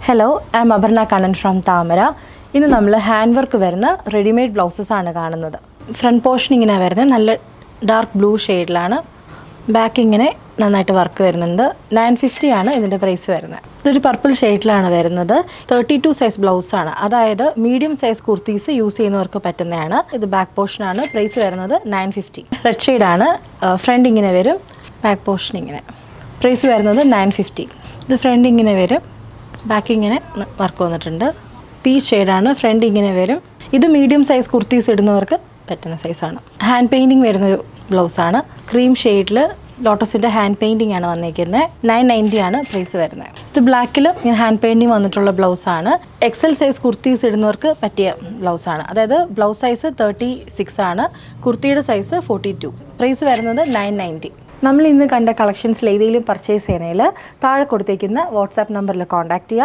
Hello, I M Aparna Kannan from താമര. ഇന്ന് നമ്മൾ ഹാൻഡ് വർക്ക് വരുന്ന റെഡിമെയ്ഡ് ബ്ലൗസസ് ആണ് കാണുന്നത്. ഫ്രണ്ട് പോർഷൻ ഇങ്ങനെ വരുന്നത് നല്ല ഡാർക്ക് ബ്ലൂ ഷെയ്ഡിലാണ്. ബാക്ക് ഇങ്ങനെ നന്നായിട്ട് വർക്ക് വരുന്നുണ്ട്. 950 ആണ് ഇതിൻ്റെ പ്രൈസ് വരുന്നത്. ഇതൊരു പർപ്പിൾ ഷെയ്ഡിലാണ് വരുന്നത്. 32 സൈസ് ബ്ലൗസാണ്, അതായത് മീഡിയം സൈസ് കുർത്തീസ് യൂസ് ചെയ്യുന്നവർക്ക് പറ്റുന്നതാണ്. ഇത് ബാക്ക് പോർഷനാണ്. പ്രൈസ് വരുന്നത് 950. റെഡ് ഷെയ്ഡാണ്. ഫ്രണ്ട് ഇങ്ങനെ വരും, ബാക്ക് പോർഷൻ ഇങ്ങനെ. പ്രൈസ് വരുന്നത് 950. ഇത് ഫ്രണ്ട് ഇങ്ങനെ വരും, ബാക്ക് ഇങ്ങനെ വർക്ക് വന്നിട്ടുണ്ട്. പീച്ച് ഷെയ്ഡാണ്. ഫ്രണ്ട് ഇങ്ങനെ വരും. ഇത് മീഡിയം സൈസ് കുർത്തീസ് ഇടുന്നവർക്ക് പറ്റുന്ന സൈസാണ്. ഹാൻഡ് പെയിൻറ്റിങ് വരുന്നൊരു ബ്ലൗസാണ്. ക്രീം ഷെയ്ഡിൽ ലോട്ടസിൻ്റെ ഹാൻഡ് പെയിൻറ്റിംഗ് ആണ് വന്നിരിക്കുന്നത്. 990 ആണ് പ്രൈസ് വരുന്നത്. ഇത് ബ്ലാക്കിൽ ഇങ്ങനെ ഹാൻഡ് പെയിൻറ്റിങ് വന്നിട്ടുള്ള ബ്ലൗസാണ്. എക്സൽ സൈസ് കുർത്തീസ് ഇടുന്നവർക്ക് പറ്റിയ ബ്ലൗസാണ്. അതായത് ബ്ലൗസ് സൈസ് 36 ആണ്, കുർത്തിയുടെ സൈസ് 42. പ്രൈസ് വരുന്നത് 990. നമ്മൾ ഇന്ന് കണ്ട കളക്ഷൻസിൽ ഏതെങ്കിലും പർച്ചേസ് ചെയ്യണമെങ്കിൽ താഴെ കൊടുത്തേക്കുന്ന വാട്സാപ്പ് നമ്പറിൽ കോൺടാക്ട് ചെയ്യുക.